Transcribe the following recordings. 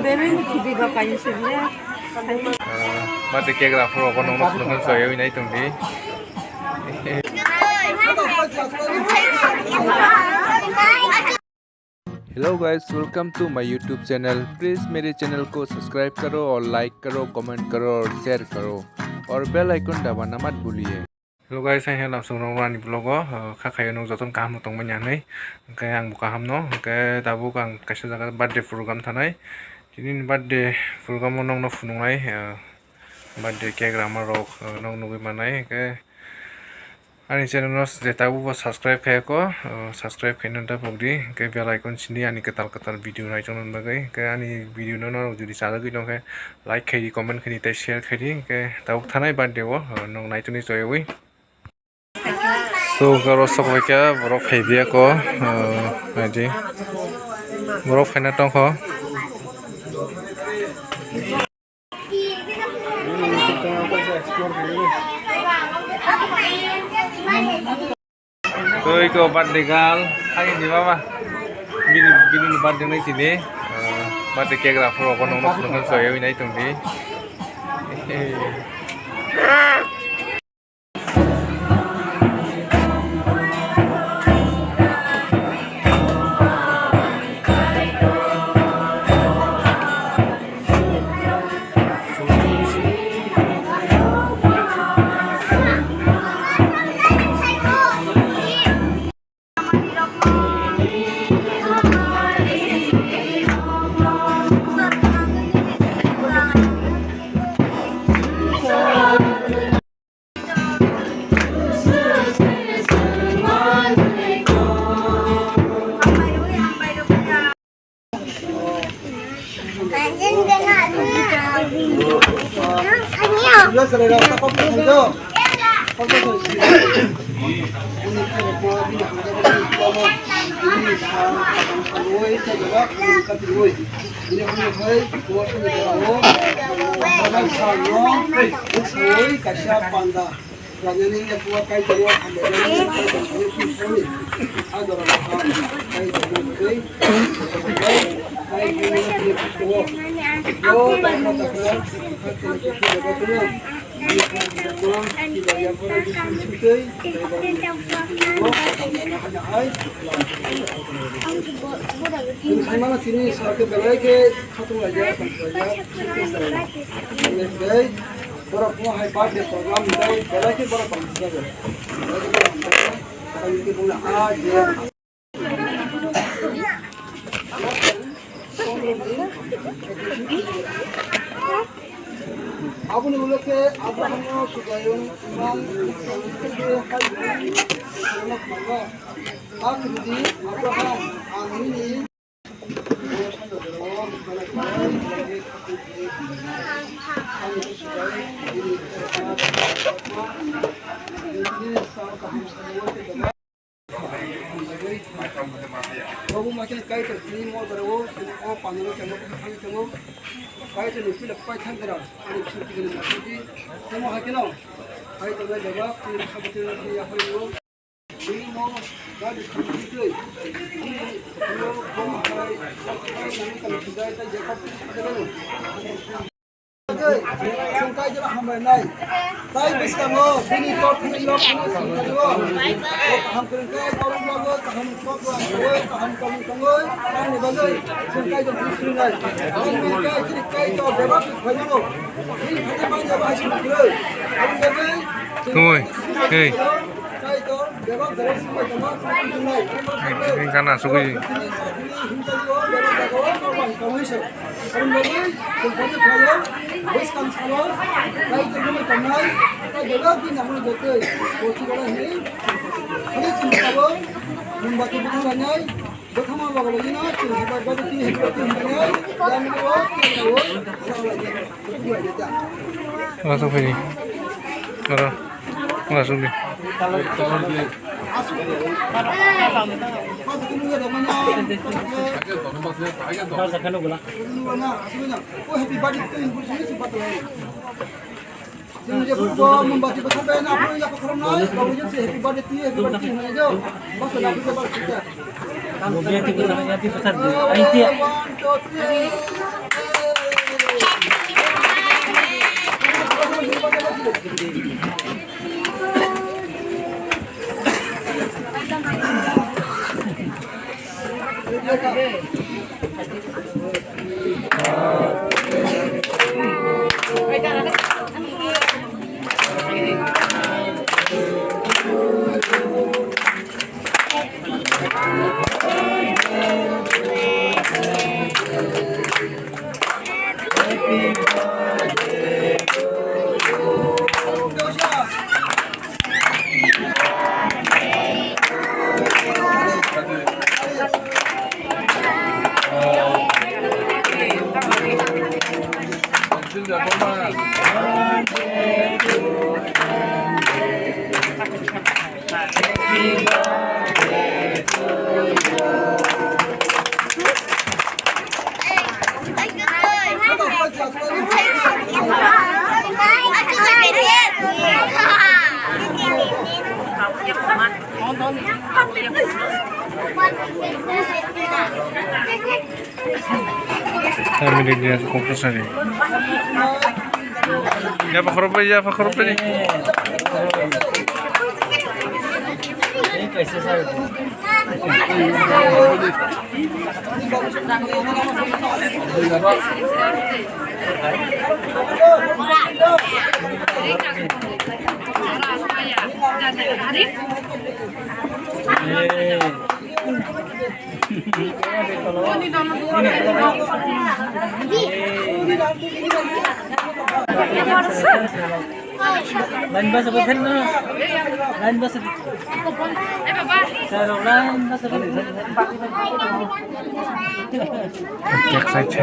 Berin TV ba kayo sila? Mati kaya grafo ako nung nung so yun ay tungdi. Hello guys, welcome to my YouTube channel. Please मेरे channel को subscribe करो और like करो, comment करो और share करो और bell icon दबाना मत भूलिए। Hello guys, saya langsung nongkrong di vlog kakak nong jatuh kaham nong menyanyi kayak ang buka ham no kayak tabu kang kasih jaga birthday program tanai ini birthday program nong nong funungai birthday kayak grammar rok nong nong gimana kayak ani channel nos tabu subscribe kayak ko subscribe kayak nonton pogdi kayak bell icon sini ani ketal video naik channel bagai kayak ani video nong jadi salah gitu kayak like kayak comment kayak share kayak tabu tanai birthday wo nong naik tuh nih coy so kalau sok mereka borok heavy aku, jadi borok kena tong ko. So iko birthday hari ini mama, gini birthday nih sini, birthday cake grafur aku nong nong soya ini itu nih. Abang mulutnya Abraham sugayung imam aku di Abraham amini Baru macam kait terkini mau berwo, oh panjang cengok, kait terlupi lepas chandra, ini seperti ini jadi, semua hakilah, kait terus jawab, ini seperti ini apa itu, ini mau jadi seperti itu, ini kalau kait nanti kalau sudah itu jawab ada dulu. Sungkai jelah hamba nai, tai bis kamu, ini kau ini lo kamu sungkai lo, kaham kerengkai orang bagus, kaham kau bagus, kaham kamu, kaham bagus, sungkai jom bisri nai, kaham kerengkai jadi kai jauh jawab banyak lo, ini hanya banyak jawab sungkai, kaham bagus, Tunggu, hei, kai jauh jawab jawab sungkai jawab sungkai, ini karena suku. Bos kam salah, kai terima kenal, kai jaga di nama jodoh, bosi kalau ini, ini cintawang, membantu bukannya, bertemu bagai ini nak, cuma bagai ini hebat ini, yang kedua, salah aja, Langsung ini, langsung nih. जों जेबो मोनबाथि बसाबाय ना आपको या खालामनाय गावजों से happy birthday होनाय जो बस लाबो जे बार kita Kami dia konklusi ni. Ya Pak Khorob ni. Lain bahasa betul no. Lain bahasa. Kalau lain bahasa betul. Cek saja.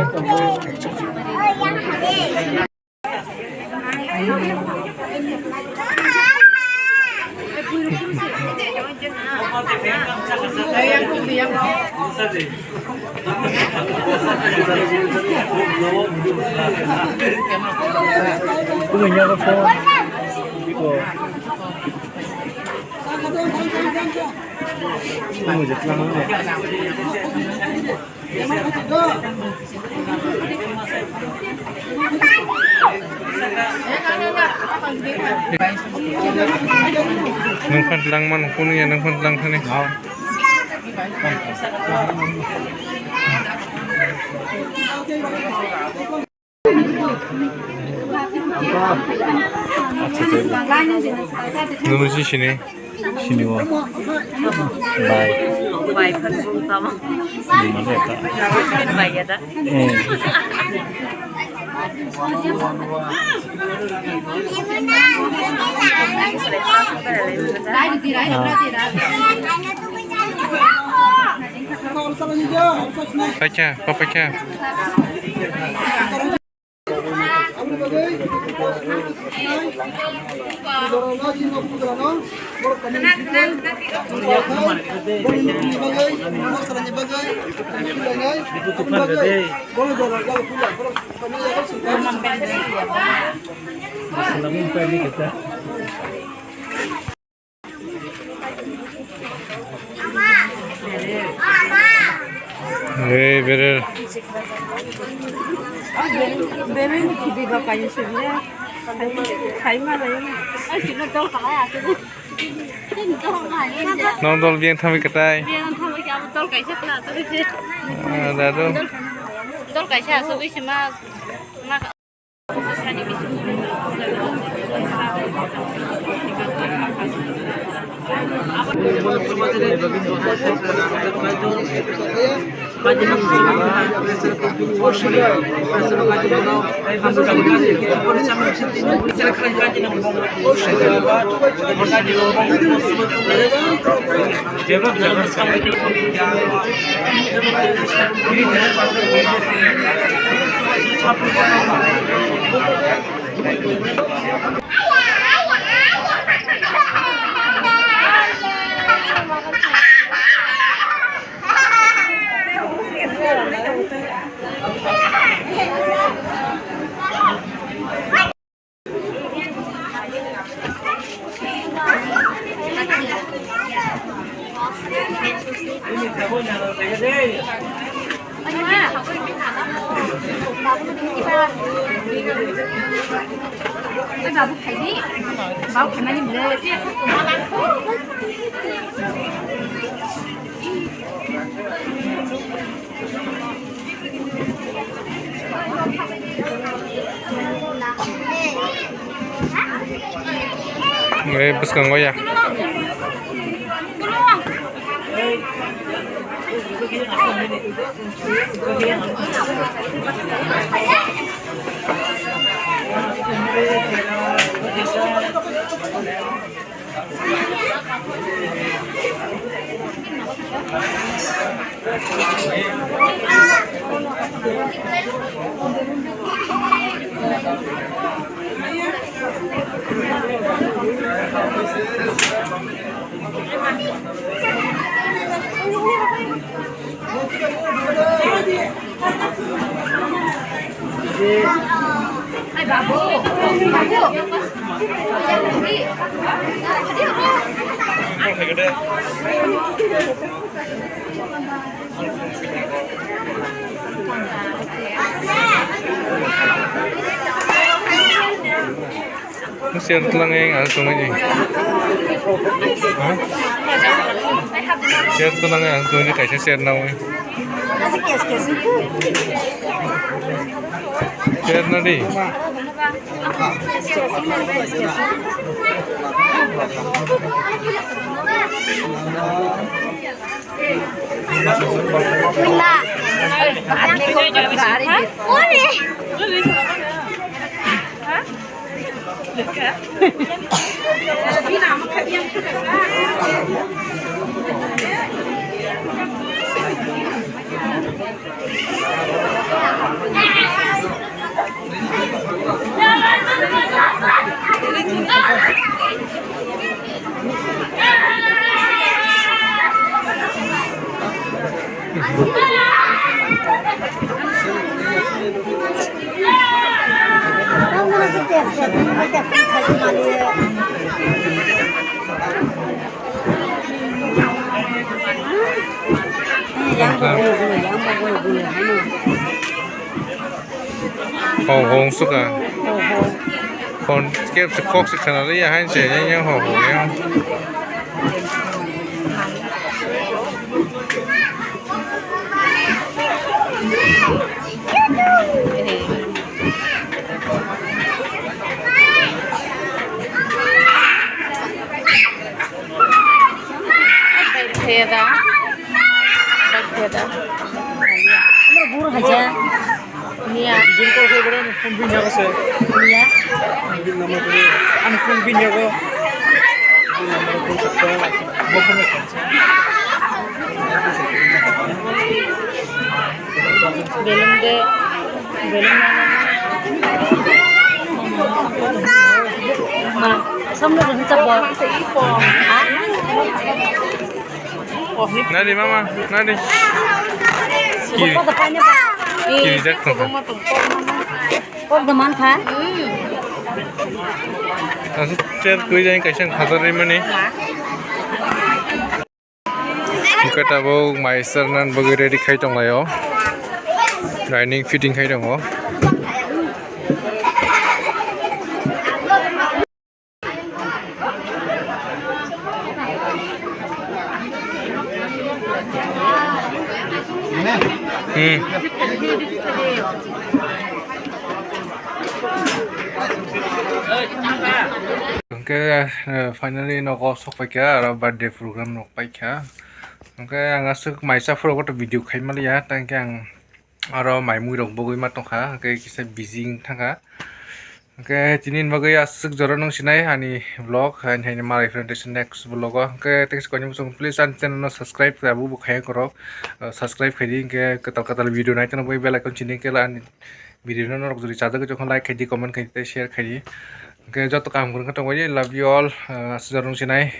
Punya apa? Itu. Mau jadi lama ni. Nungkan lang man kuno yan nungkan lang sini. Nomor sini. Sini wah. Bye. Bài phân vùng tâm. Di mana ya tak? Bài ya tak? Baca, apa baca? Bener. Bener ni TV bapaknya sebenarnya. Khai mà đấy. Chỉ là câu hỏi à cái gì? Nondol bien thami katai. Bien thami cái betul kaisa pula tu sih. Dado. Betul kaisa subi cuma nak sani bisu. Cái bà bút thầy đi. Báo thầy mà nhìn lên. Nggak bus kang ya. Hai babu. Share tulang yang langsung aja. Share tulang yang langsung aja kayak share now. Share nanti. Hồng suka. Còn kẹp sự khóc sự khăn lấy hai trẻ nhanh nhau hồng nhau. Beda. আমরা বুড়ো খাইছে নিয়া Jin ko sa bro, phone bin niya kasi. নিয়া Bin naman ko. Ano phone bin niya ko? Bin naman ko sa ko. Boko na. belum de belum mà xong rồi mình chụp bò hả Nadi mama, nadi. Kiri. có tập này ba Kiri dak tuh. có teman kan Langsung share kuy jangan kasih khatar ini mana. Kita tahu maister nan bagi ready kai tong layo. Lining fitting kai tong oh. Okay, finally no go sok pakai ada birthday program no pakai. Okay, ang asuk maisa for what video kai malia tang yang ada mai mui rong bogoi mat tongka. Okay, kisah busy tangka. Okay, tinin bagai asuk joran nong sinai ani vlog and hani mari presentation next vlog. Okay, thanks kau nyamuk please and channel no subscribe ya bu bukai korok subscribe kadi ke katal video naik channel bel icon cining ke lan video no rok juri chada ke jokon like kadi comment kadi share kadi. Okay, jatuh kamu kurang ketemu aja. Love you all. Sejarah sinai.